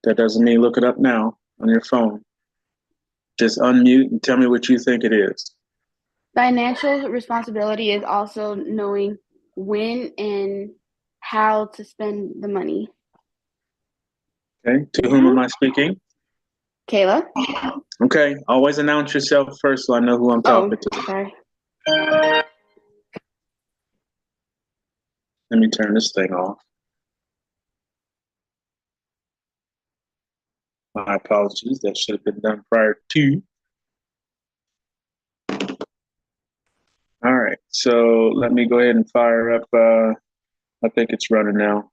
That doesn't mean look it up now on your phone. Just unmute and tell me what you think it is. Financial responsibility is also knowing when and how to spend the money. Okay, to whom am I speaking? Kayla? Okay, always announce yourself first so I know who I'm talking to. Sorry. Let me turn this thing off. My apologies, that should have been done prior to. All right, so let me go ahead and fire up, I think it's running now.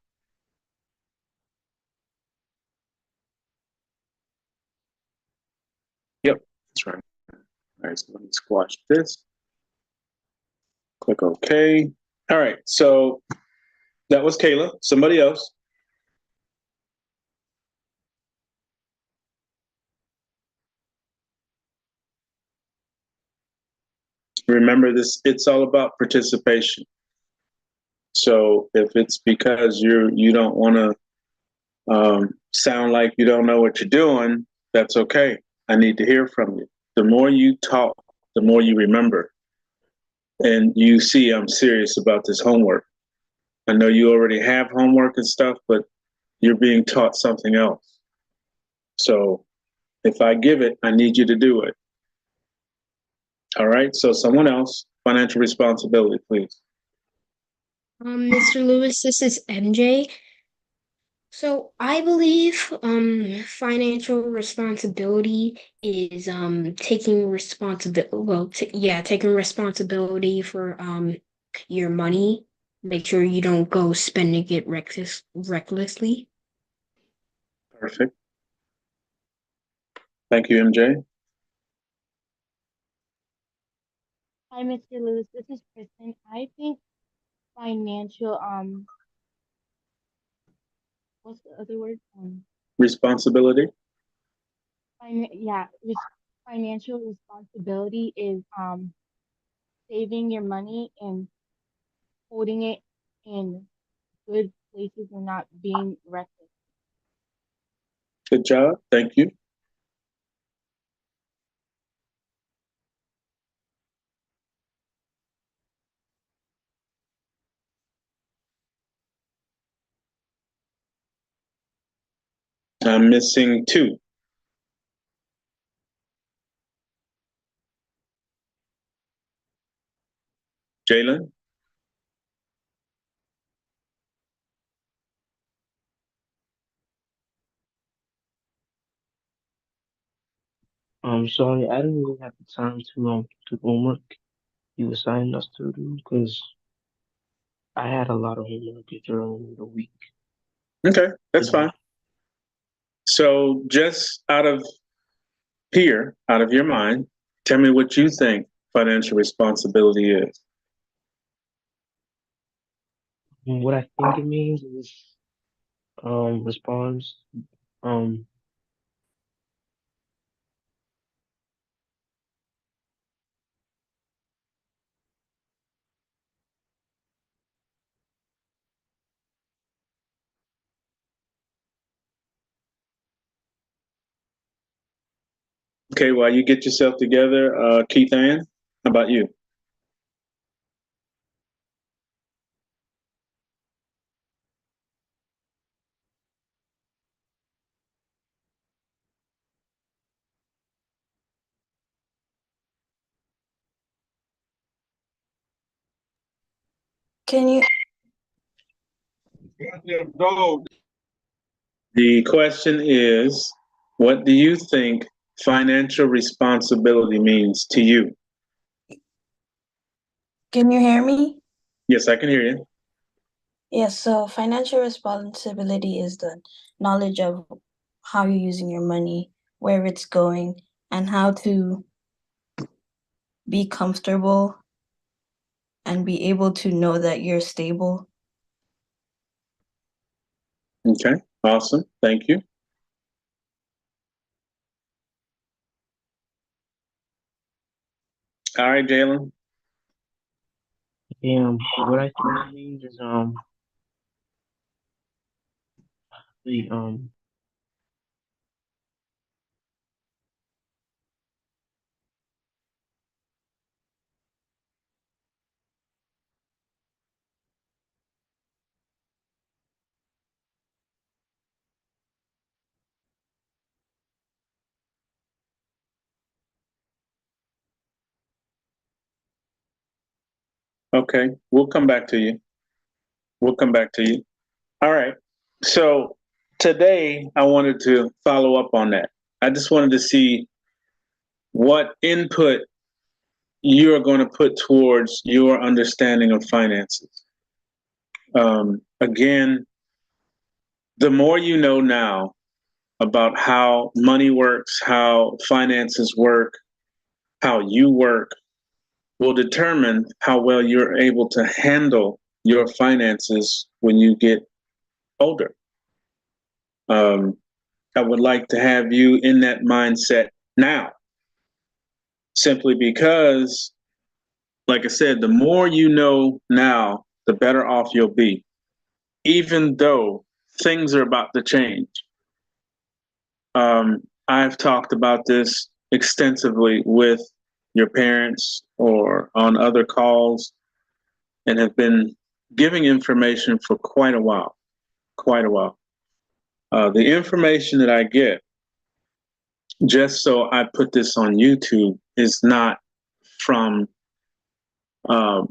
Yep, it's running. All right, so let me squash this. Click OK. All right, so that was Kayla. Somebody else. Remember this, it's all about participation. So if it's because you don't want to sound like you don't know what you're doing, that's okay. I need to hear from you. The more you talk, the more you remember. And you see I'm serious about this homework. I know you already have homework and stuff, but you're being taught something else. So if I give it, I need you to do it. All right, so someone else, financial responsibility, please. Mr. Lewis, this is MJ. So I believe financial responsibility is taking taking responsibility for your money. Make sure you don't go spending it recklessly. Perfect. Thank you, MJ. Hi, Mr. Lewis. This is Kristen. I think financial what's the other word? Responsibility. Yeah, financial responsibility is saving your money and holding it in good places and not being reckless. Good job. Thank you. I'm missing two. Jalen? Sorry, I didn't really have the time to do homework you assigned us to do because I had a lot of homework during the week. Okay, that's fine. So just out of here, out of your mind, tell me what you think financial responsibility is. What I think it means is response um Okay, while you get yourself together, Keith Ann, how about you? Can you? The question is, what do you think financial responsibility means to you? Can you hear me? Yes, I can hear you. Yes, so financial responsibility is the knowledge of how you're using your money, where it's going, and how to be comfortable and be able to know that you're stable. Okay, awesome. Thank you. All right, Jalen. what I think it means is the Okay, we'll come back to you. We'll come back to you. All right. So today I wanted to follow up on that. I just wanted to see what input you're going to put towards your understanding of finances. Again, the more you know now about how money works, how finances work, how you work, will determine how well you're able to handle your finances when you get older. I would like to have you in that mindset now, simply because, like I said, the more you know now, the better off you'll be, even though things are about to change. I've talked about this extensively with your parents or on other calls and have been giving information for quite a while, quite a while. The information that I get, just so I put this on YouTube, is not from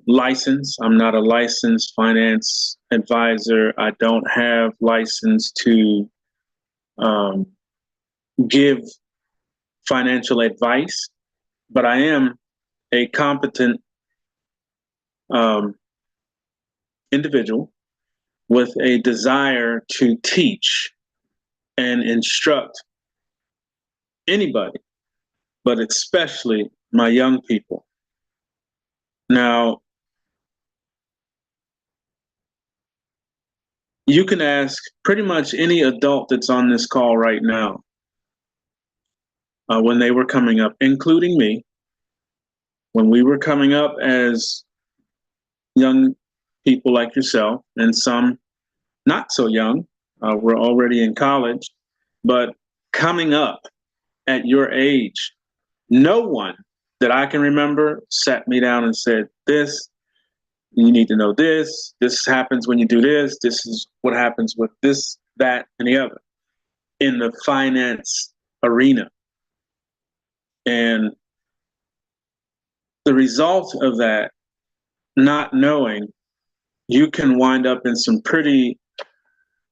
license. I'm not a licensed finance advisor. I don't have license to give financial advice, but I am a competent individual with a desire to teach and instruct anybody, but especially my young people. Now, you can ask pretty much any adult that's on this call right now, when they were coming up, including me, when we were coming up as young people like yourself, and some not so young, we're already in college, but coming up at your age, no one that I can remember sat me down and said, this, you need to know this happens when you do this is what happens with this, that, and the other in the finance arena. And the result of that, not knowing, you can wind up in some pretty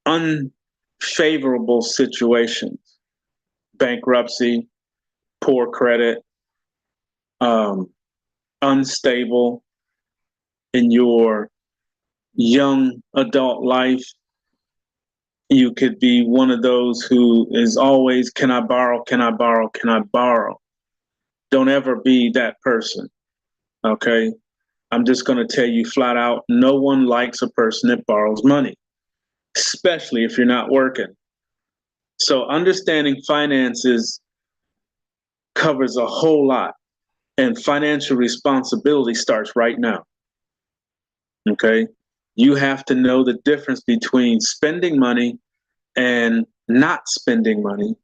unfavorable situations: bankruptcy, poor credit, unstable in your young adult life. You could be one of those who is always, can I borrow? Can I borrow? Can I borrow? Don't ever be that person. Okay. I'm just going to tell you flat out, no one likes a person that borrows money, especially if you're not working. So understanding finances covers a whole lot, and financial responsibility starts right now. Okay. You have to know the difference between spending money and not spending money,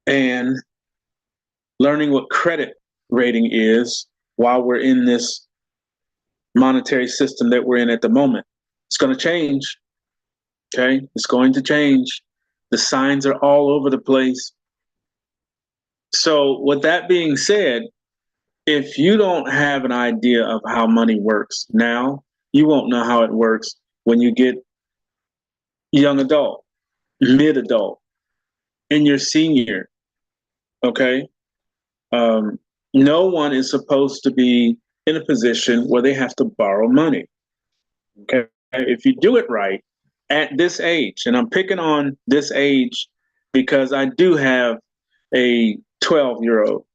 and learning what credit rating is while we're in this monetary system that we're in at the moment. It's going to change. Okay. It's going to change. The signs are all over the place. So with that being said, if you don't have an idea of how money works now, you won't know how it works when you get young adult, mid adult, in your senior. Okay. No one is supposed to be in a position where they have to borrow money. Okay. If you do it right at this age, and I'm picking on this age because I do have a 12-year-old.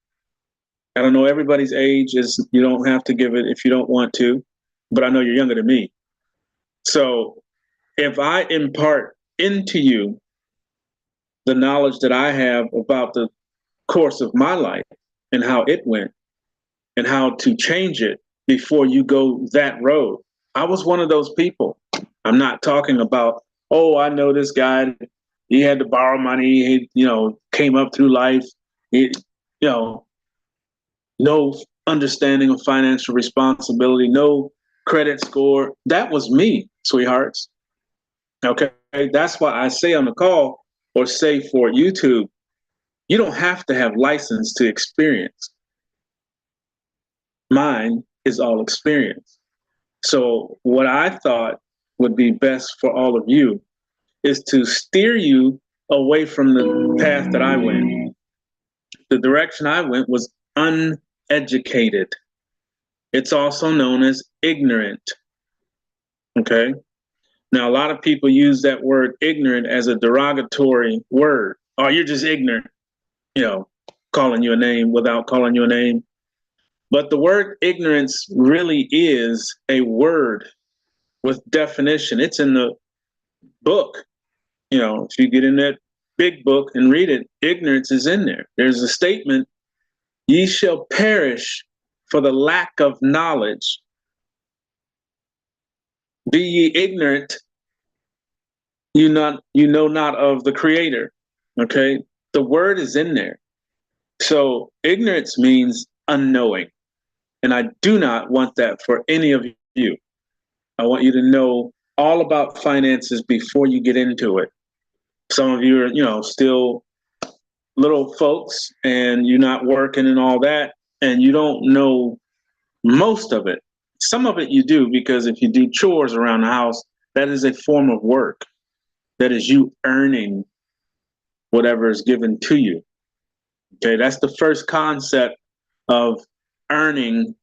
I don't know everybody's age, is you don't have to give it if you don't want to, but I know you're younger than me. So if I impart into you the knowledge that I have about the course of my life and how it went and how to change it before you go that road. I was one of those people. I'm not talking about, oh, I know this guy, he had to borrow money, he, came up through life, no understanding of financial responsibility, no credit score. That was me, sweethearts. Okay. That's why I say on the call or say for YouTube, you don't have to have license to experience. Mine is all experience. So what I thought would be best for all of you is to steer you away from the path that I went. The direction I went was uneducated. It's also known as ignorant. Okay. Now, a lot of people use that word ignorant as a derogatory word. Oh, you're just ignorant, you know, calling you a name without calling you a name. But the word ignorance really is a word with definition. It's in the book. You know, if you get in that big book and read it, ignorance is in there. There's a statement, ye shall perish for the lack of knowledge. Be ye ignorant, you know not of the creator. Okay. The word is in there. So ignorance means unknowing. And I do not want that for any of you. I want you to know all about finances before you get into it. Some of you are, you know, still little folks and you're not working and all that, and you don't know most of it. Some of it you do, because if you do chores around the house, that is a form of work. That is you earning whatever is given to you. Okay, that's the first concept of earning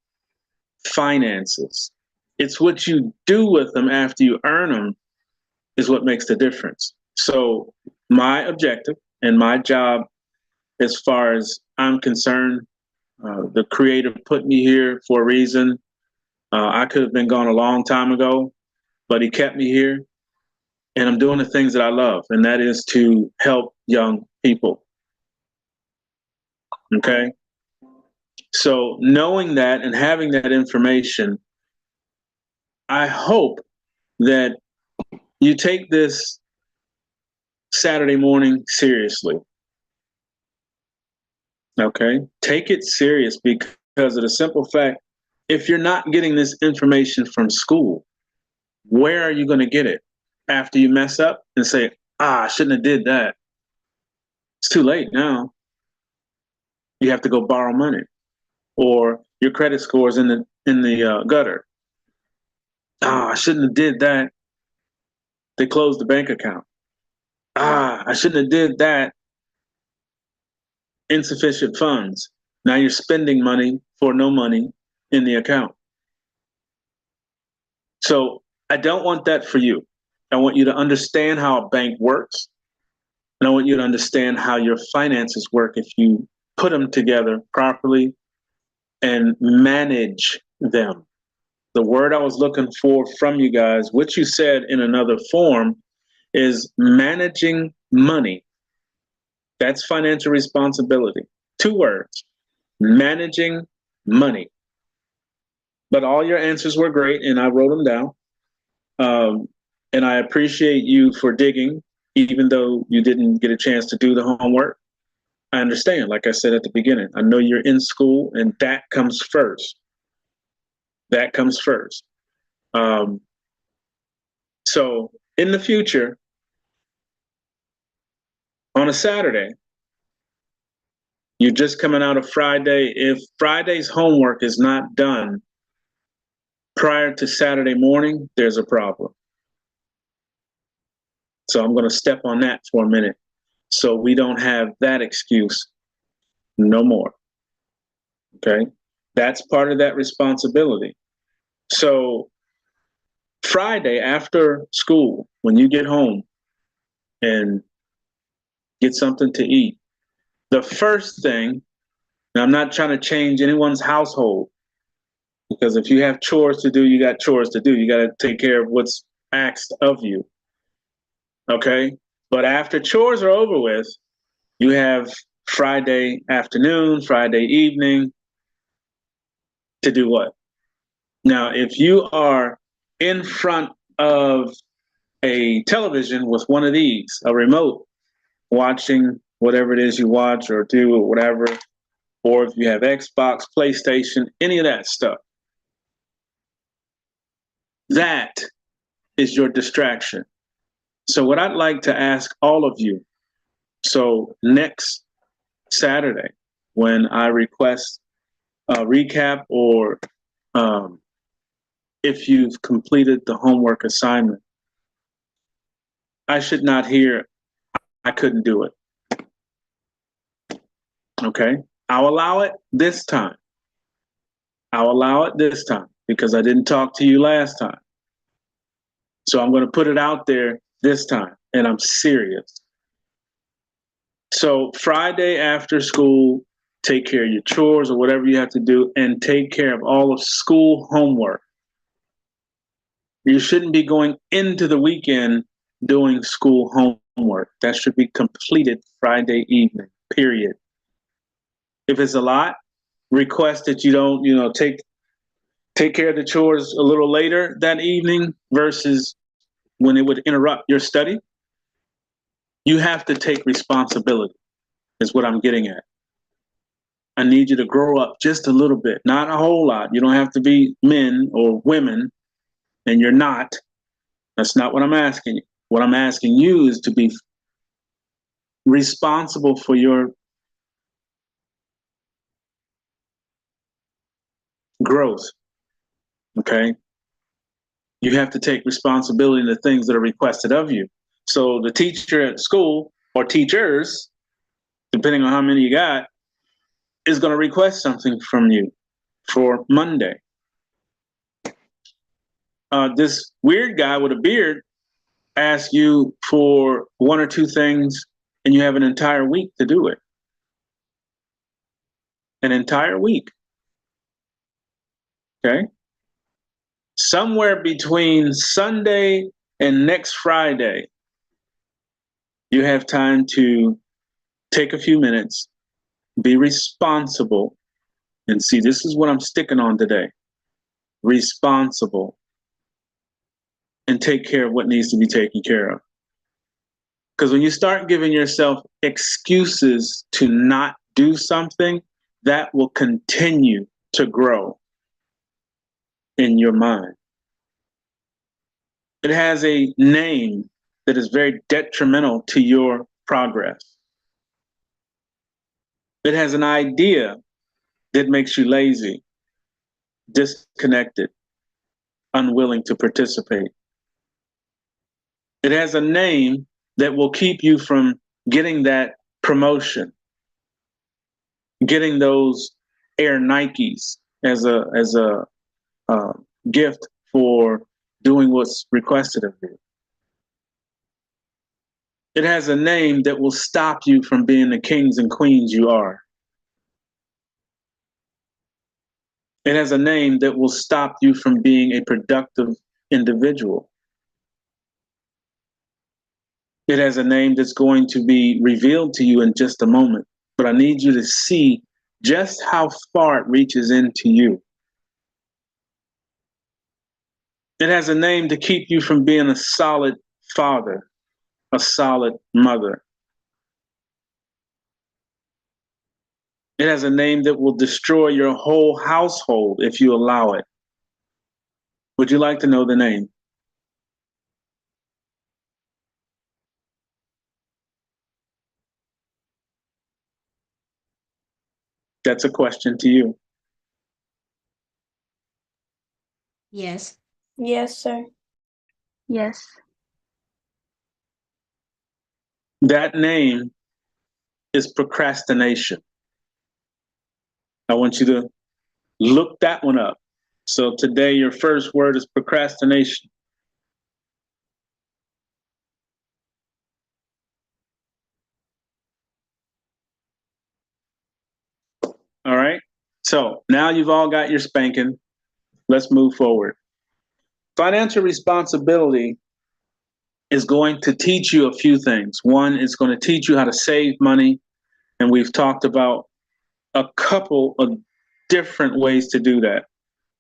finances. It's what you do with them after you earn them is what makes the difference. So my objective and my job, as far as I'm concerned, the creator put me here for a reason. I could have been gone a long time ago, but he kept me here. And I'm doing the things that I love, and that is to help young people. Okay. So knowing that and having that information, I hope that you take this Saturday morning seriously. Okay. Take it serious because of the simple fact, if you're not getting this information from school, where are you going to get it? After you mess up and say, I shouldn't have did that. It's too late now. You have to go borrow money, or your credit score is in the gutter. I shouldn't have did that. They closed the bank account. I shouldn't have did that. Insufficient funds. Now you're spending money for no money in the account. So I don't want that for you. I want you to understand how a bank works. And I want you to understand how your finances work if you put them together properly and manage them. The word I was looking for from you guys, which you said in another form, is managing money. That's financial responsibility. 2 words, managing money. But all your answers were great, and I wrote them down. And I appreciate you for digging, even though you didn't get a chance to do the homework. I understand, like I said at the beginning, I know you're in school, and that comes first. That comes first. So in the future, on a Saturday, you're just coming out of Friday. If Friday's homework is not done prior to Saturday morning, there's a problem. So I'm going to step on that for a minute so we don't have that excuse no more. Okay? That's part of that responsibility. So Friday after school, when you get home and get something to eat, the first thing, and I'm not trying to change anyone's household, because if you have chores to do, you got chores to do. You got to take care of what's asked of you. Okay? But after chores are over with, you have Friday afternoon, Friday evening to do what? Now, if you are in front of a television with one of these, a remote, watching whatever it is you watch or do or whatever, or if you have Xbox, PlayStation, any of that stuff, that is your distraction. So what I'd like to ask all of you, so next Saturday, when I request a recap or if you've completed the homework assignment. I should not hear, I couldn't do it. Okay? I'll allow it this time. I'll allow it this time because I didn't talk to you last time. So I'm going to put it out there this time, and I'm serious. So Friday after school, take care of your chores or whatever you have to do, and take care of all of school homework. You shouldn't be going into the weekend doing school homework. That should be completed Friday evening, period. If it's a lot, request that you don't, take care of the chores a little later that evening versus when it would interrupt your study. You have to take responsibility, is what I'm getting at. I need you to grow up just a little bit, not a whole lot. You don't have to be men or women, and you're not. That's not what I'm asking you. What I'm asking you is to be responsible for your growth, okay? You have to take responsibility in the things that are requested of you. So the teacher at school, or teachers, depending on how many you got, is going to request something from you for Monday. This weird guy with a beard asks you for one or two things, and you have an entire week to do it. An entire week. Okay? Somewhere between Sunday and next Friday, you have time to take a few minutes, be responsible, and see, this is what I'm sticking on today. Responsible. And take care of what needs to be taken care of. Because when you start giving yourself excuses to not do something, that will continue to grow in your mind. It has a name that is very detrimental to your progress. It has an idea that makes you lazy, disconnected, unwilling to participate. It has a name that will keep you from getting that promotion, getting those Air Nikes as a gift for doing what's requested of you. It has a name that will stop you from being the kings and queens you are. It has a name that will stop you from being a productive individual. It has a name that's going to be revealed to you in just a moment, but I need you to see just how far it reaches into you. It has a name to keep you from being a solid father, a solid mother. It has a name that will destroy your whole household if you allow it. Would you like to know the name? That's a question to you. Yes. Yes, sir. Yes. That name is procrastination. I want you to look that one up. So today your first word is procrastination. All right. So now you've all got your spanking. Let's move forward. Financial responsibility is going to teach you a few things. One, it's going to teach you how to save money. And we've talked about a couple of different ways to do that.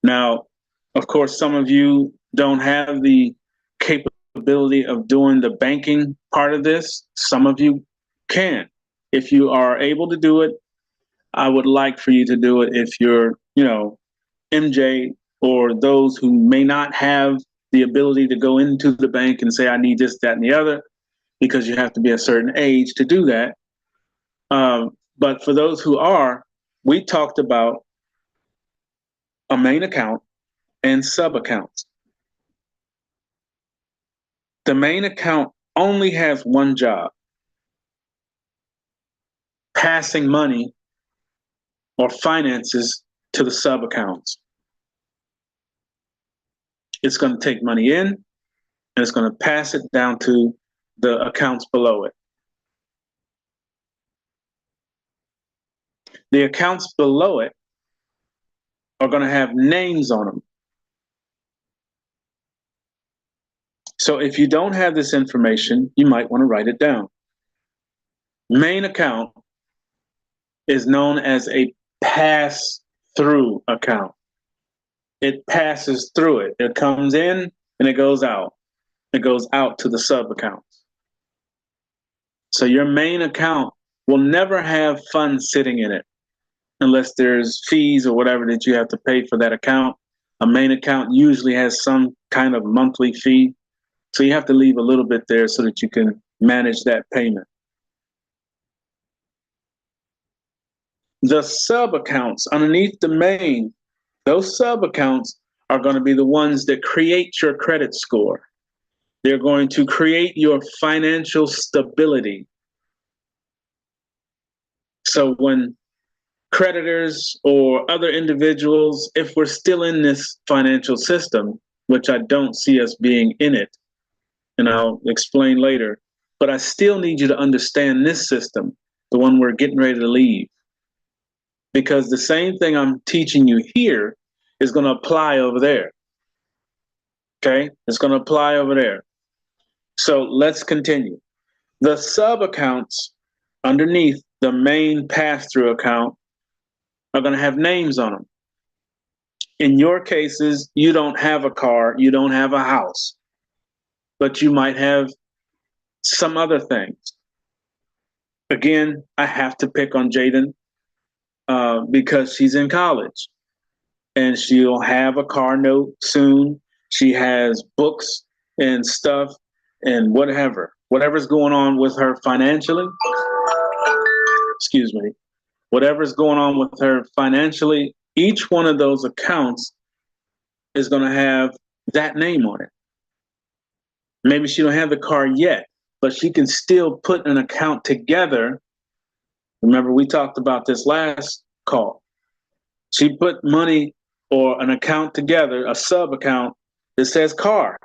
Now, of course, some of you don't have the capability of doing the banking part of this. Some of you can. If you are able to do it, I would like for you to do it. If you're, MJ, or those who may not have the ability to go into the bank and say, I need this, that, and the other, because you have to be a certain age to do that. But for those who are, we talked about a main account and sub-accounts. The main account only has one job: passing money or finances to the sub-accounts. It's going to take money in, and it's going to pass it down to the accounts below it. The accounts below it are going to have names on them. So if you don't have this information, you might want to write it down. Main account is known as a pass-through account. It passes through it. It comes in and it goes out. It goes out to the sub-accounts. So your main account will never have funds sitting in it unless there's fees or whatever that you have to pay for that account. A main account usually has some kind of monthly fee. So you have to leave a little bit there so that you can manage that payment. The sub-accounts underneath the main, those sub-accounts are going to be the ones that create your credit score. They're going to create your financial stability. So when creditors or other individuals, if we're still in this financial system, which I don't see us being in it, and I'll explain later, but I still need you to understand this system, the one we're getting ready to leave. Because the same thing I'm teaching you here is going to apply over there. Okay? It's going to apply over there. So let's continue. The sub-accounts underneath the main pass-through account are going to have names on them. In your cases, you don't have a car, you don't have a house, but you might have some other things. Again, I have to pick on Jaden because she's in college and she'll have a car note soon. She has books and stuff and whatever's going on with her financially. Excuse me. Whatever's going on with her financially, each one of those accounts is going to have that name on it. Maybe she don't have the car yet, but she can still put an account together. Remember, we talked about this last call. She put money or an account together, a sub account that says car.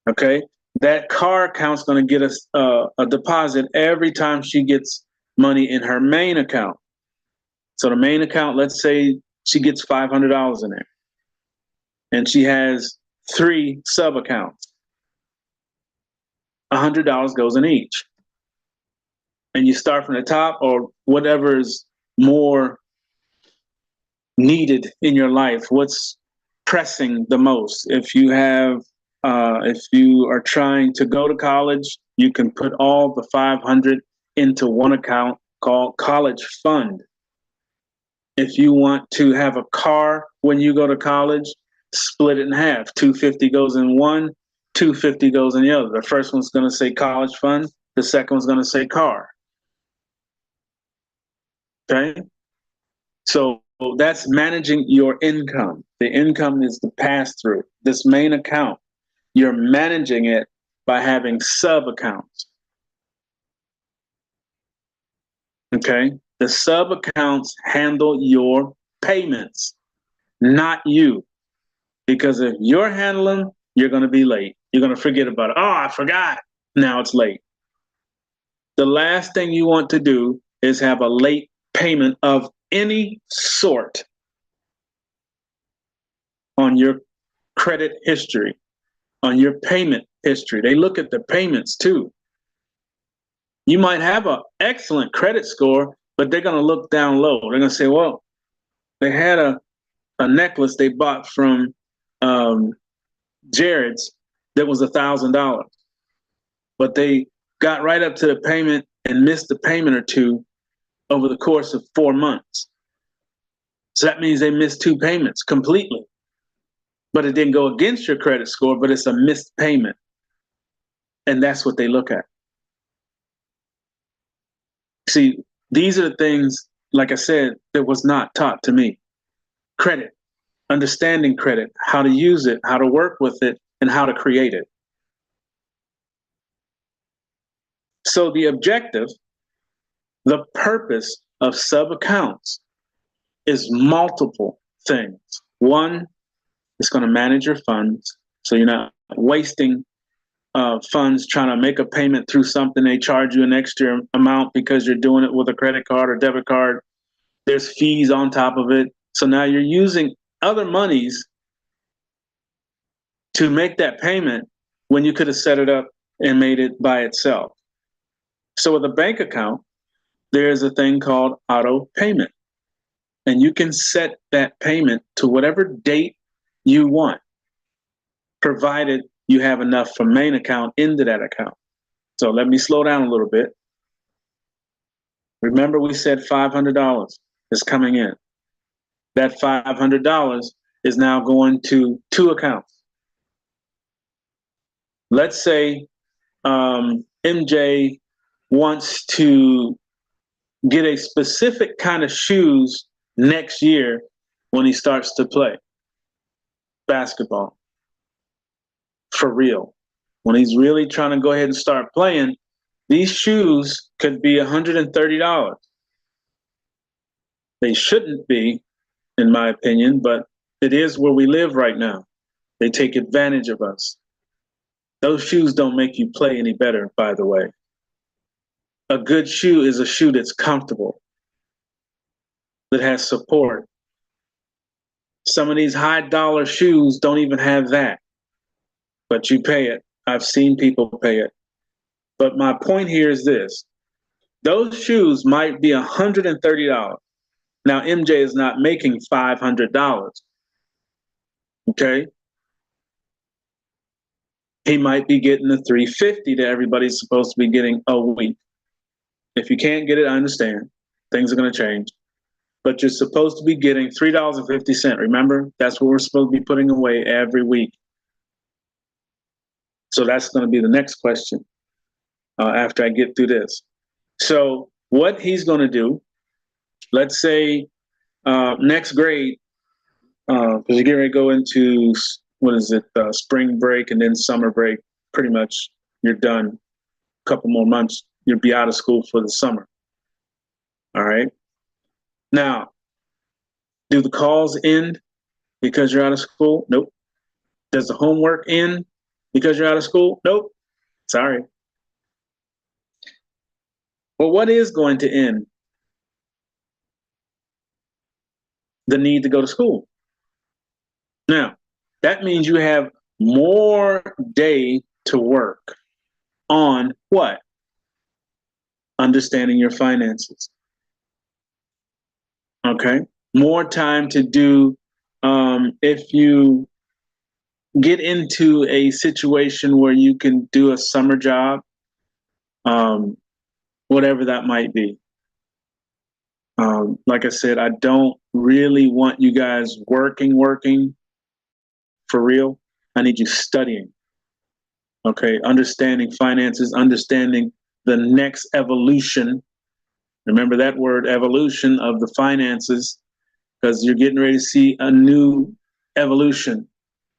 Okay, that car account's going to get us a deposit every time she gets money in her main account. So the main account, let's say she gets $500 in there, and she has 3 sub accounts. $100 goes in each. And you start from the top or whatever is more needed in your life, what's pressing the most. If you are trying to go to college, you can put all the 500 into one account called college fund. If you want to have a car when you go to college, split it in half. 250 goes in one, 250 goes in the other. The first one's going to say college fund. The second one's going to say car. Okay? So that's managing your income. The income is the pass-through. This main account, you're managing it by having sub-accounts. Okay? The sub-accounts handle your payments, not you. Because if you're handling, you're going to be late. You're going to forget about it. Oh, I forgot. Now it's late. The last thing you want to do is have a late payment of any sort on your credit history, on your payment history. They look at the payments too. You might have an excellent credit score, but they're going to look down low. They're going to say, well, they had a necklace they bought from Jared's that was $1,000, but they got right up to the payment and missed a payment or two over the course of 4 months. So that means they missed 2 payments completely, but it didn't go against your credit score, but it's a missed payment. And that's what they look at. See, these are the things, like I said, that was not taught to me. Credit. understanding credit, how to use it, how to work with it, and how to create it. So the objective, the purpose of sub-accounts is multiple things. One, it's going to manage your funds, so you're not wasting funds trying to make a payment through something. They charge you an extra amount because you're doing it with a credit card or debit card. There's fees on top of it. So now you're using other monies to make that payment when you could have set it up and made it by itself. So with a bank account, there's a thing called auto payment. And you can set that payment to whatever date you want, provided you have enough from main account into that account. So let me slow down a little bit. Remember, we said $500 is coming in. That $500 is now going to 2 accounts. Let's say MJ wants to get a specific kind of shoes next year when he starts to play basketball. For real. When he's really trying to go ahead and start playing, these shoes could be $130. They shouldn't be, in my opinion, but it is where we live right now. They take advantage of us. Those shoes don't make you play any better, by the way. A good shoe is a shoe that's comfortable, that has support. Some of these high dollar shoes don't even have that, but you pay it. I've seen people pay it. But my point here is this. Those shoes might be $130. Now, MJ is not making $500. Okay? He might be getting the $350 that everybody's supposed to be getting a week. If you can't get it, I understand. Things are going to change. But you're supposed to be getting $3.50. Remember, that's what we're supposed to be putting away every week. So that's going to be the next question after I get through this. So what he's going to do, let's say next grade, because you're getting ready to go into, spring break and then summer break. Pretty much you're done. A couple more months, you'll be out of school for the summer. All right. Now, do the calls end because you're out of school? Nope. Does the homework end because you're out of school? Nope. Sorry. Well, what is going to end? The need to go to school. Now, that means you have more day to work on what? Understanding your finances. Okay. More time to do, if you get into a situation where you can do a summer job, whatever that might be. Like I said, I don't really want you guys working for real. I need you studying. Okay. Understanding finances, understanding the next evolution. Remember that word, evolution of the finances, because you're getting ready to see a new evolution.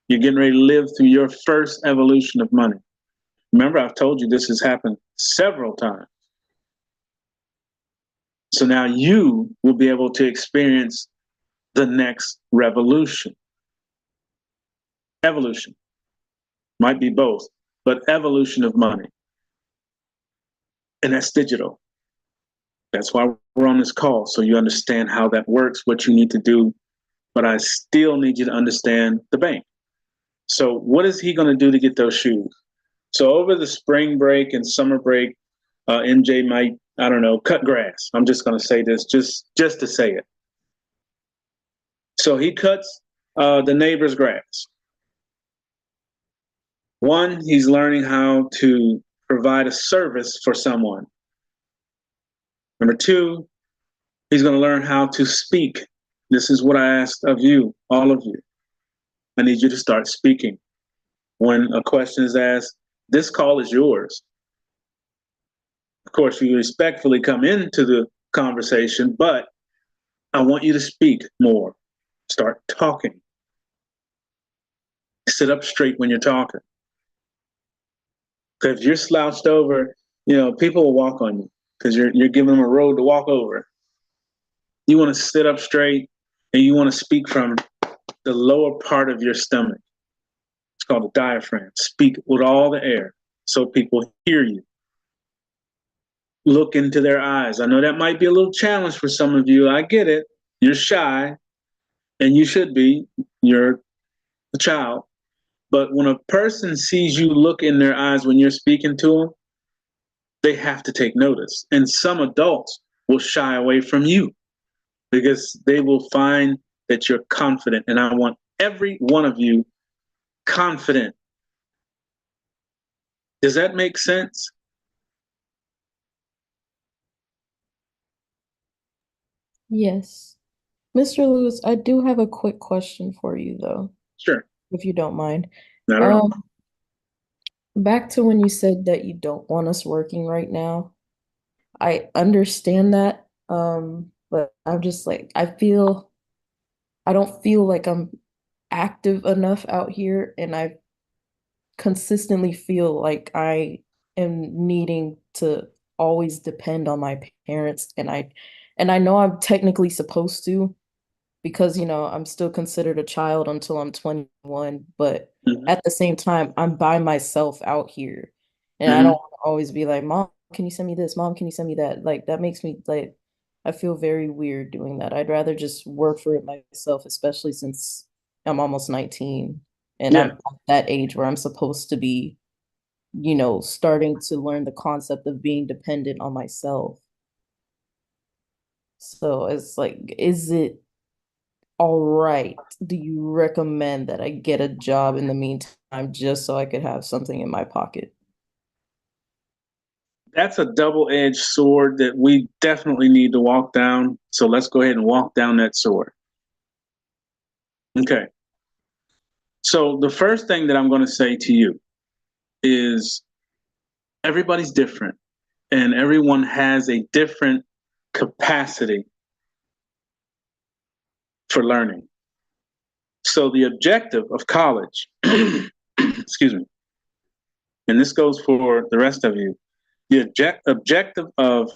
You're getting ready to live through your first evolution of money. Remember, I've told you this has happened several times. So now you will be able to experience the next revolution. Evolution. Might be both, but evolution of money. And that's digital. That's why we're on this call, so you understand how that works, what you need to do. But I still need you to understand the bank. So what is he going to do to get those shoes? So over the spring break and summer break, MJ might, I don't know, cut grass. I'm just going to say this just to say it. So he cuts the neighbor's grass. One, he's learning how to provide a service for someone. Number two, he's going to learn how to speak. This is what I asked of you, all of you. I need you to start speaking. When a question is asked, this call is yours. Of course, you respectfully come into the conversation, but I want you to speak more. Start talking. sit up straight when you're talking. Because if you're slouched over, people will walk on you because you're giving them a road to walk over. You want to sit up straight and you want to speak from the lower part of your stomach. It's called the diaphragm. Speak with all the air so people hear you. Look into their eyes. I know that might be a little challenge for some of you. I get it. You're shy, and you should be. You're a child. But when a person sees you look in their eyes when you're speaking to them, they have to take notice. And some adults will shy away from you because they will find that you're confident. And I want every one of you confident. Does that make sense? Yes. Mr. Lewis, I do have a quick question for you, though, Sure. if you don't mind. Not at all. Back to when you said that you don't want us working right now. I understand that, but I'm just like, I don't feel like I'm active enough out here, and I consistently feel like I am needing to always depend on my parents, and I know I'm technically supposed to, because I'm still considered a child until I'm 21, but at the same time I'm by myself out here, and I don't want to always be like, Mom, can you send me this? Mom, can you send me that? Like, that makes me, like, I feel very weird doing that. I'd rather just work for it myself, especially since I'm almost 19 and I'm at that age where I'm supposed to be, starting to learn the concept of being dependent on myself. So it's like, is it all right? Do you recommend that I get a job in the meantime just so I could have something in my pocket? That's a double-edged sword that we definitely need to walk down. So let's go ahead and walk down that sword. Okay. So the first thing that I'm going to say to you is everybody's different and everyone has a different capacity for learning. So the objective of college, excuse me, and this goes for the rest of you, the objective of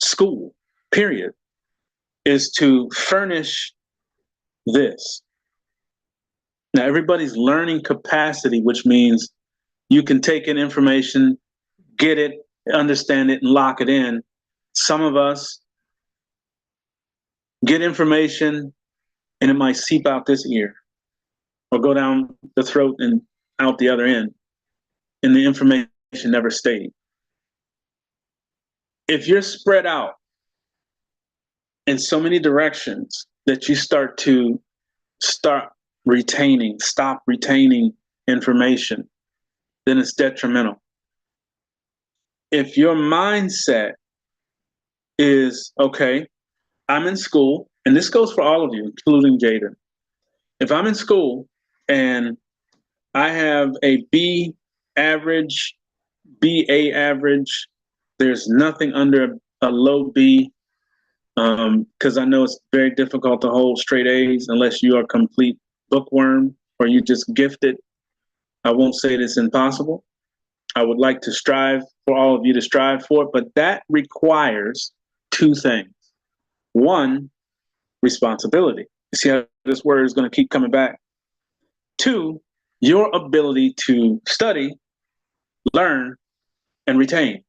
school, period, is to furnish this. Now, everybody's learning capacity, which means you can take in information, get it, understand it, and lock it in. Some of us get information and it might seep out this ear or go down the throat and out the other end, and the information never stayed. If you're spread out in so many directions that you stop retaining information, then it's detrimental. If your mindset is, okay, I'm in school, and this goes for all of you, including Jaden. If I'm in school and I have a B average, BA average, there's nothing under a low B, because I know it's very difficult to hold straight A's unless you are a complete bookworm or you just gifted. I won't say it's impossible. I would like to strive for all of you to strive for it, but that requires two things. One, responsibility. You see how this word is going to keep coming back. Two, your ability to study, learn, and retain.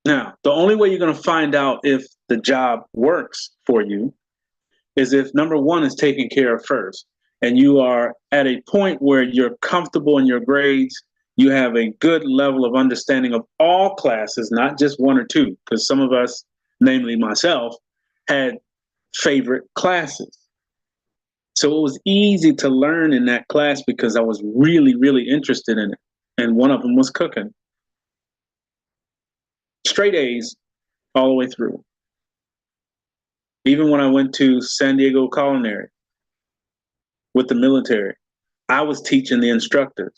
Now, the only way you're going to find out if the job works for you is if number one is taken care of first, and you are at a point where you're comfortable in your grades, you have a good level of understanding of all classes, not just one or two, because some of us, namely myself, had favorite classes. So it was easy to learn in that class because I was really, really interested in it. And one of them was cooking. Straight A's all the way through. Even when I went to San Diego Culinary with the military, I was teaching the instructors.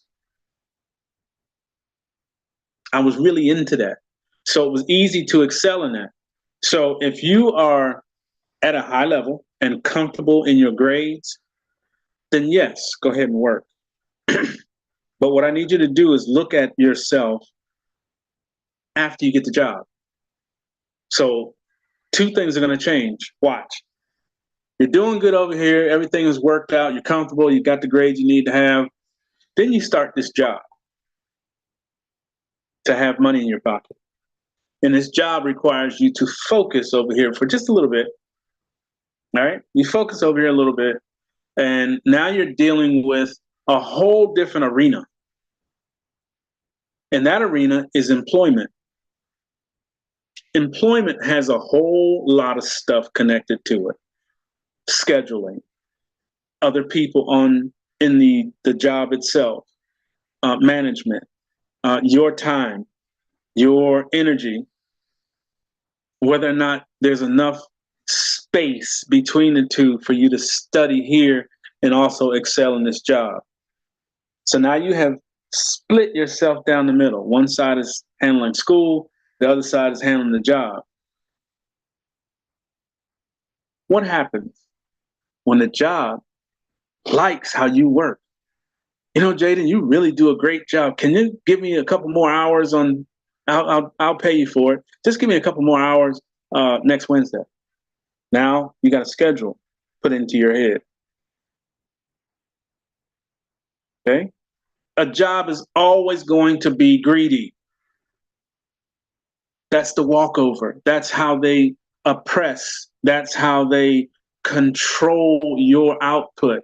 I was really into that. So it was easy to excel in that. So if you are at a high level and comfortable in your grades, then yes, go ahead and work. But what I need you to do is look at yourself after you get the job. So two things are going to change. Watch. You're doing good over here. Everything is worked out. You're comfortable. You got the grades you need to have. Then you start this job to have money in your pocket. And this job requires you to focus over here for just a little bit. All right? You focus over here a little bit. And now you're dealing with a whole different arena. And that arena is employment. Employment has a whole lot of stuff connected to it. Scheduling, other people in the job itself, management, your time, your energy, whether or not there's enough space between the two for you to study here and also excel in this job. So now you have split yourself down the middle. One side is handling school, the other side is handling the job. What happens when the job likes how you work? You know, Jaden, you really do a great job. Can you give me a couple more hours on? I'll pay you for it. Just give me a couple more hours next Wednesday. Now you got a schedule put into your head. Okay, a job is always going to be greedy. That's the walkover. That's how they oppress. That's how they control your output.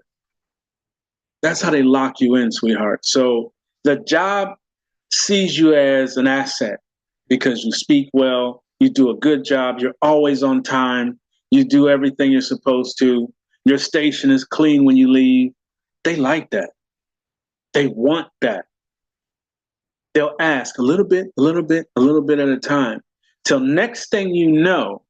That's how they lock you in, sweetheart. So the job sees you as an asset because you speak well, you do a good job, you're always on time, you do everything you're supposed to, your station is clean when you leave. They like that. They want that. They'll ask a little bit, a little bit, a little bit at a time, till next thing you know,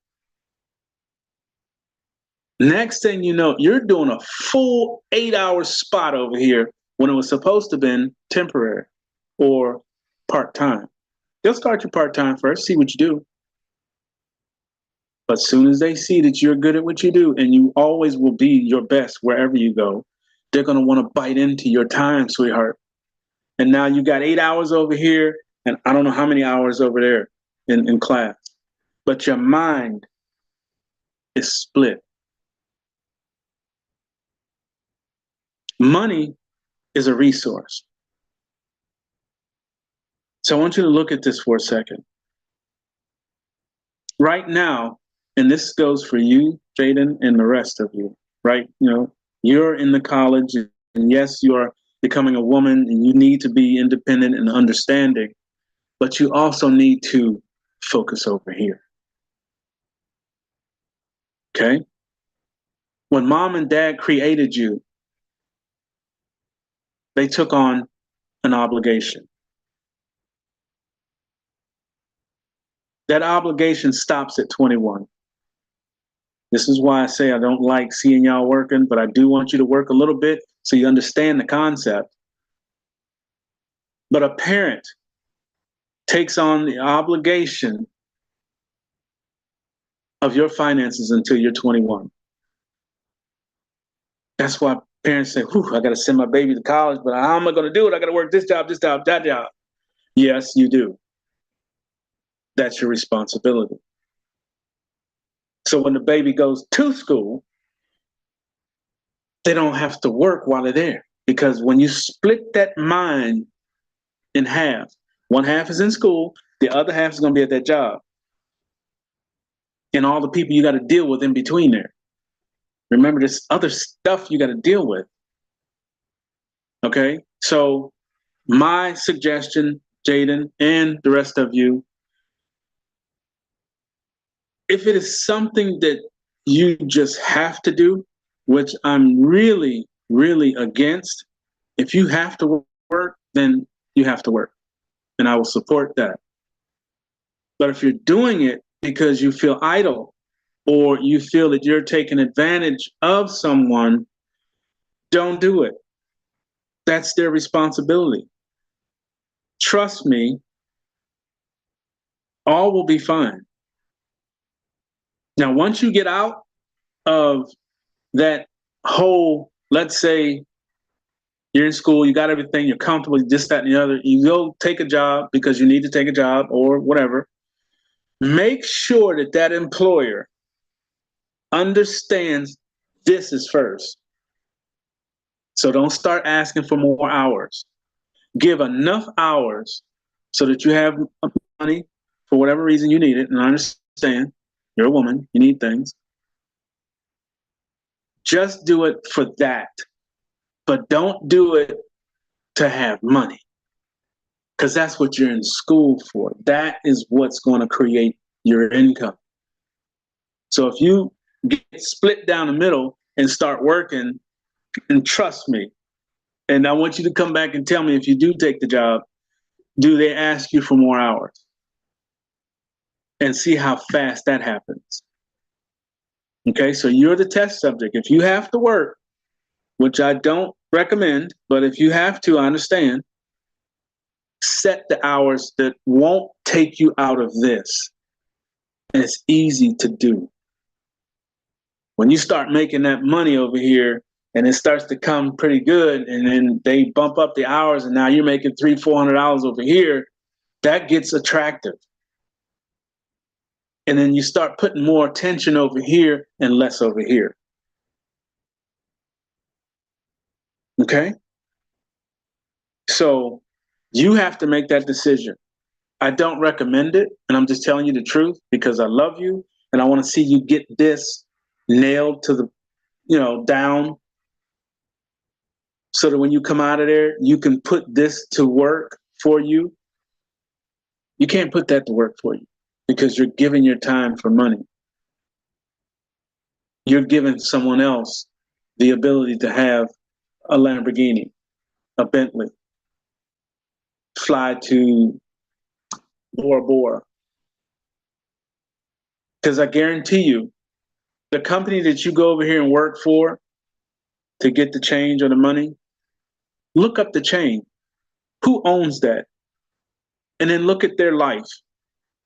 you're doing a full 8-hour spot over here when it was supposed to have been temporary or part-time. They'll start you part-time first, see what you do. But as soon as they see that you're good at what you do and you always will be your best wherever you go, they're going to want to bite into your time, sweetheart. And now you got 8 hours over here and I don't know how many hours over there in class. But your mind is split. Money is a resource. So I want you to look at this for a second. Right now, and this goes for you, Jaden, and the rest of you, right? You know, you're in the college, and yes, you are becoming a woman, and you need to be independent and understanding, but you also need to focus over here. Okay? When mom and dad created you, they took on an obligation. That obligation stops at 21. This is why I say I don't like seeing y'all working, but I do want you to work a little bit so you understand the concept. But a parent takes on the obligation of your finances until you're 21. That's why parents say, whew, I got to send my baby to college, but how am I going to do it? I got to work this job, that job. Yes, you do. That's your responsibility. So when the baby goes to school, they don't have to work while they're there. Because when you split that mind in half, one half is in school, the other half is going to be at that job. And all the people you got to deal with in between there. Remember, there's other stuff you got to deal with. Okay? So my suggestion, Jaden, and the rest of you, if it is something that you just have to do, which I'm really, really against, if you have to work, then you have to work. And I will support that. But if you're doing it because you feel idle or you feel that you're taking advantage of someone, don't do it. That's their responsibility. Trust me, all will be fine. Now, once you get out of that whole let's say you're in school, you got everything, you're comfortable, this, that, and the other. You go take a job because you need to take a job or whatever. Make sure that that employer understands this is first. So don't start asking for more hours. Give enough hours so that you have money for whatever reason you need it. And I understand you're a woman, you need things. Just do it for that. But don't do it to have money. Because that's what you're in school for. That is what's going to create your income. So if you get split down the middle and start working, and trust me, and I want you to come back and tell me if you do take the job, do they ask you for more hours? And see how fast that happens. Okay, so you're the test subject. If you have to work, which I don't recommend, but if you have to, I understand, set the hours that won't take you out of this. And it's easy to do. When you start making that money over here and it starts to come pretty good, and then they bump up the hours and now you're making $300-400 over here, that gets attractive. And then you start putting more attention over here and less over here. Okay? So you have to make that decision. I don't recommend it, and I'm just telling you the truth because I love you and I want to see you get this nailed to the, down, so that when you come out of there, you can put this to work for you. You can't put that to work for you because you're giving your time for money. You're giving someone else the ability to have a Lamborghini, a Bentley, fly to Bora Bora. Because I guarantee you, the company that you go over here and work for to get the change or the money, look up the chain. Who owns that? And then look at their life.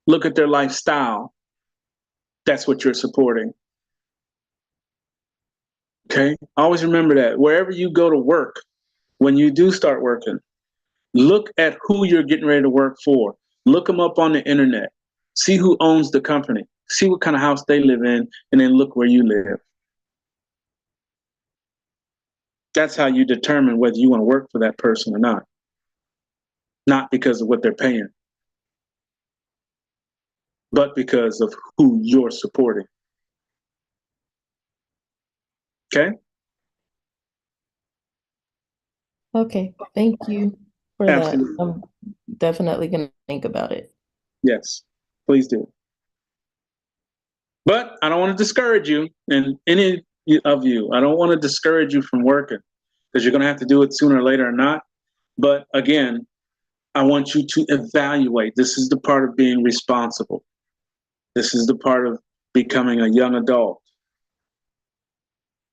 Look at their lifestyle. That's what you're supporting. Okay? Always remember that. Wherever you go to work, when you do start working, look at who you're getting ready to work for. Look them up on the internet. See who owns the company. See what kind of house they live in, and then look where you live. That's how you determine whether you want to work for that person or not. Not because of what they're paying, but because of who you're supporting. Okay? Okay, thank you for that. Absolutely. I'm definitely gonna think about it. Yes, please do. But I don't want to discourage you, and any of you, I don't want to discourage you from working because you're going to have to do it sooner or later or not. But again, I want you to evaluate. This is the part of being responsible. This is the part of becoming a young adult.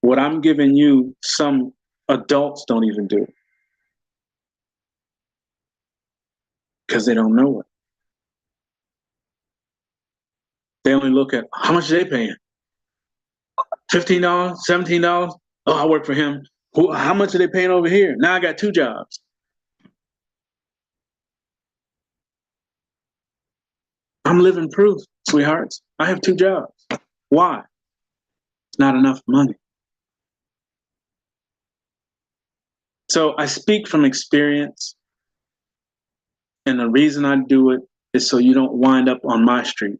What I'm giving you, some adults don't even do because they don't know it. They only look at how much are they paying? $15, $17. Oh, I work for him. How much are they paying over here? Now I got 2 jobs. I'm living proof, sweethearts. I have 2 jobs. Why? It's not enough money. So I speak from experience. And the reason I do it is so you don't wind up on my street.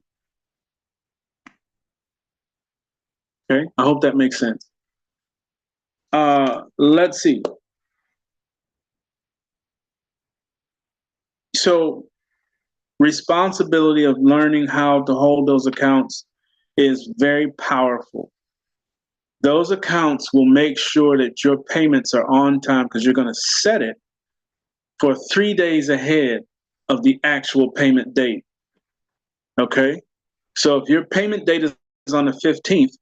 Okay, I hope that makes sense. Let's see. So responsibility of learning how to hold those accounts is very powerful. Those accounts will make sure that your payments are on time because you're going to set it for 3 days ahead of the actual payment date. Okay, so if your payment date is on the 15th,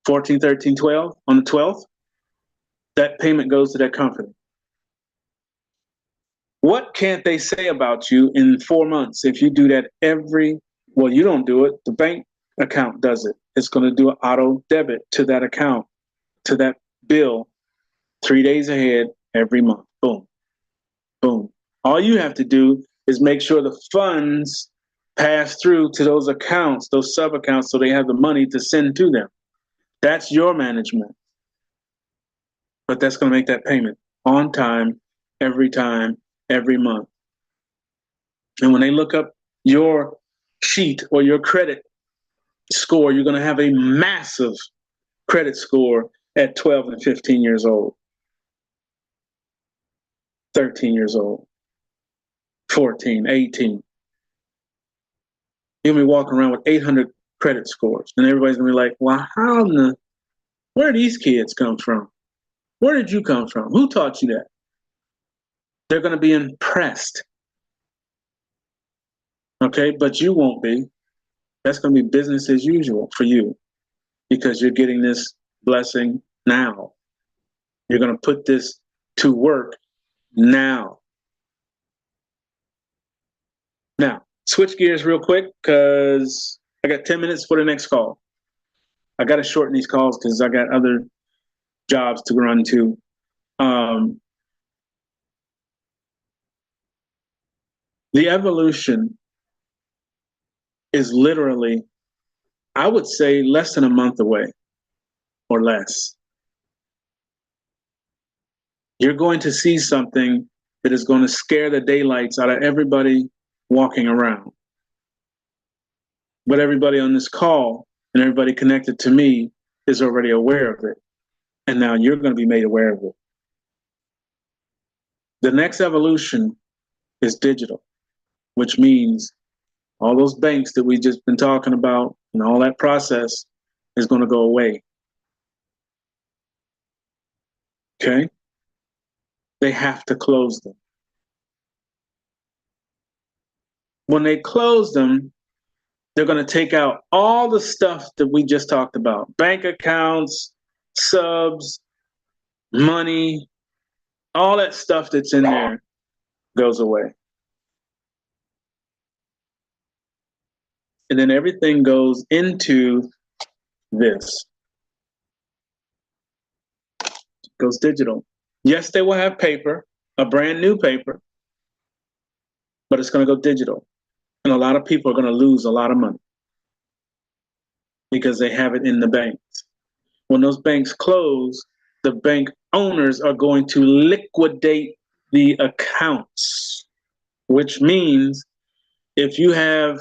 14, 13, 12, on the 12th, that payment goes to that company. What can't they say about you in 4 months if you do that well, you don't do it, the bank account does it. It's going to do an auto debit to that account. to that bill 3 days ahead every month. Boom, boom. All you have to do is make sure the funds pass through to those accounts, those sub accounts, so they have the money to send to them. That's your management. But that's going to make that payment on time, every month. And when they look up your sheet or your credit score, you're going to have a massive credit score at 12 and 15 years old, 13 years old, 14, 18. You're going to be walking around with 800 credit scores. And everybody's going to be like, well, where do these kids come from? Where did you come from? Who taught you that? They're going to be impressed. Okay, but you won't be. That's going to be business as usual for you because you're getting this blessing now. You're going to put this to work now. Now, switch gears real quick because I got 10 minutes for the next call. I got to shorten these calls because I got other jobs to run to. The evolution is literally, I would say, less than a month away or less. You're going to see something that is going to scare the daylights out of everybody walking around. But everybody on this call and everybody connected to me is already aware of it. And now you're going to be made aware of it. The next evolution is digital, which means all those banks that we've just been talking about and all that process is going to go away. Okay? They have to close them. When they close them, they're going to take out all the stuff that we just talked about. Bank accounts, subs, money, all that stuff that's in there goes away. And then everything goes into this. It goes digital. Yes, they will have paper, a brand new paper, but it's going to go digital. And a lot of people are going to lose a lot of money because they have it in the banks. When those banks close, the bank owners are going to liquidate the accounts, which means if you have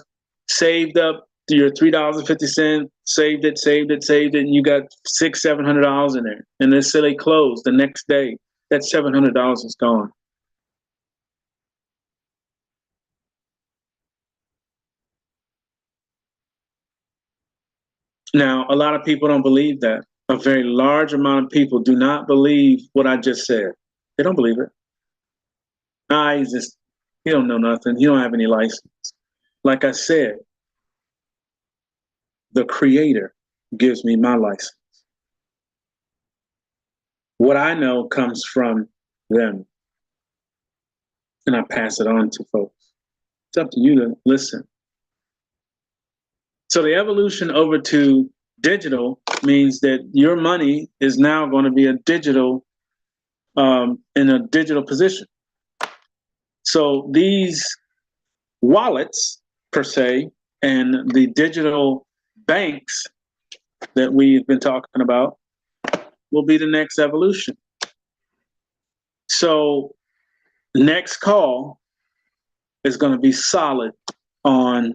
saved up your $3.50, saved it, and you got $600-700 in there, and then say they close the next day, that $700 is gone. Now, a lot of people don't believe that. A very large amount of people do not believe what I just said. They don't believe it. He don't know nothing. He don't have any license. Like I said, the Creator gives me my license. What I know comes from them. And I pass it on to folks. It's up to you to listen. So the evolution over to digital means that your money is now going to be a digital, in a digital position. So these wallets, per se, and the digital banks that we've been talking about will be the next evolution. So next call is going to be solid on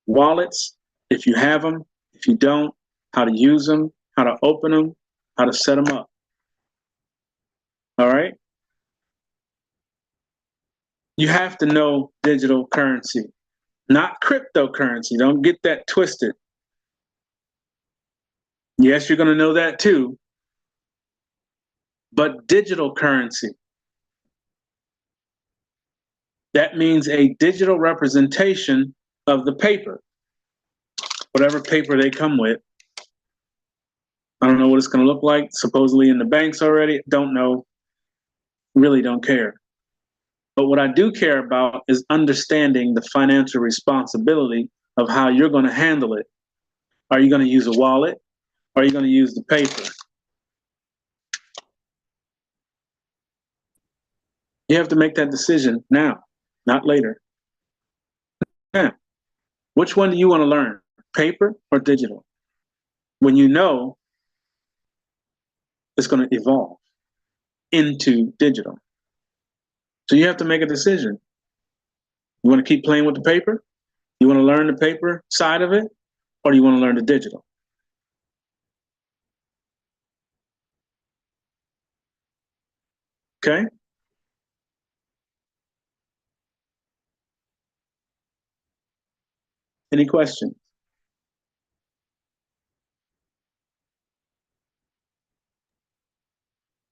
wallets, if you have them, if you don't, how to use them, how to open them, how to set them up. All right? You have to know digital currency, not cryptocurrency. Don't get that twisted. Yes, you're going to know that too, but digital currency. That means a digital representation of the paper, whatever paper they come with. I don't know what it's going to look like. Supposedly in the banks already. Don't know. Really don't care. But what I do care about is understanding the financial responsibility of how you're going to handle it. Are you going to use a wallet? Or are you going to use the paper? You have to make that decision now, not later. Now, which one do you want to learn, paper or digital? When you know it's going to evolve into digital. So you have to make a decision. You want to keep playing with the paper? You want to learn the paper side of it? Or do you want to learn the digital? Okay? Any questions?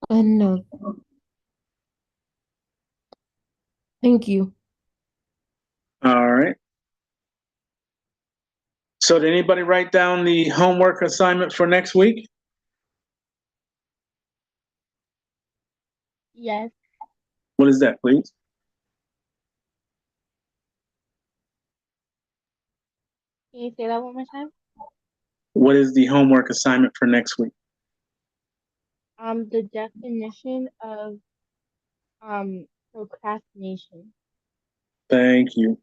No. Thank you. All right. So did anybody write down the homework assignment for next week? Yes. What is that, please? Can you say that one more time? What is the homework assignment for next week? The definition of procrastination. Thank you.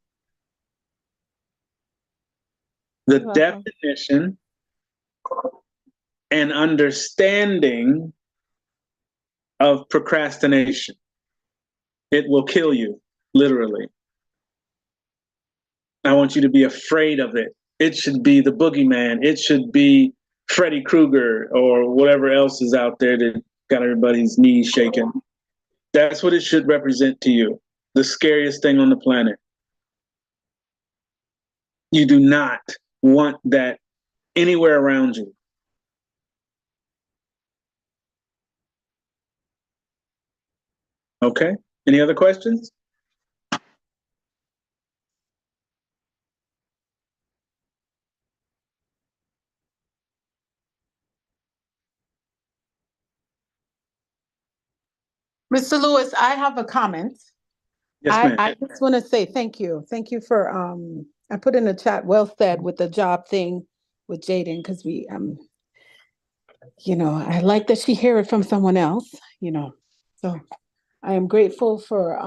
The You're welcome. definition and understanding of procrastination. It will kill you, literally. I want you to be afraid of it. It should be the boogeyman. It should be Freddy Krueger or whatever else is out there that got everybody's knees shaking. That's what it should represent to you. The scariest thing on the planet. You do not want that anywhere around you. Okay? Any other questions? Mr. Lewis, I have a comment. Yes, ma'am. I just want to say thank you. Thank you for I put in the chat, well said, with the job thing with Jaden, because we I like that she hear it from someone else, So I am grateful for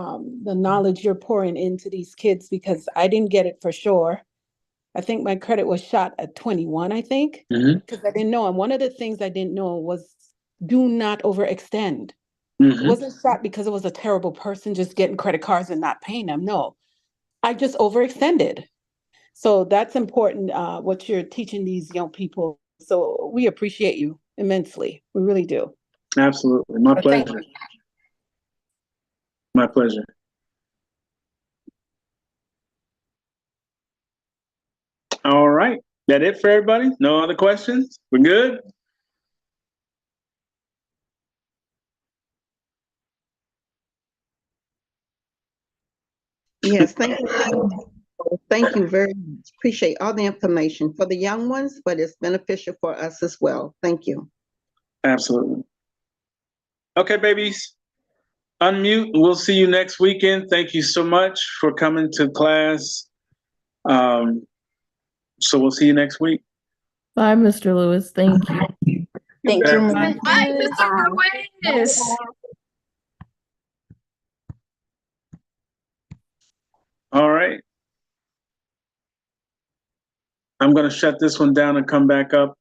the knowledge you're pouring into these kids, because I didn't get it for sure. I think my credit was shot at 21, I think, because I didn't know. And one of the things I didn't know was do not overextend. It wasn't shot because it was a terrible person just getting credit cards and not paying them. No, I just overextended. So that's important, what you're teaching these young people. So we appreciate you immensely. We really do. Absolutely. My pleasure. My pleasure. All right. That it for everybody? No other questions? We're good? Yes, thank you. Thank you very much. Appreciate all the information for the young ones, but it's beneficial for us as well. Thank you. Absolutely. Okay, babies. Unmute. We'll see you next weekend. Thank you so much for coming to class. So we'll see you next week. Bye, Mr. Lewis. Thank you. Thank you, Mom. Bye, Mr. Yes. All right. I'm going to shut this one down and come back up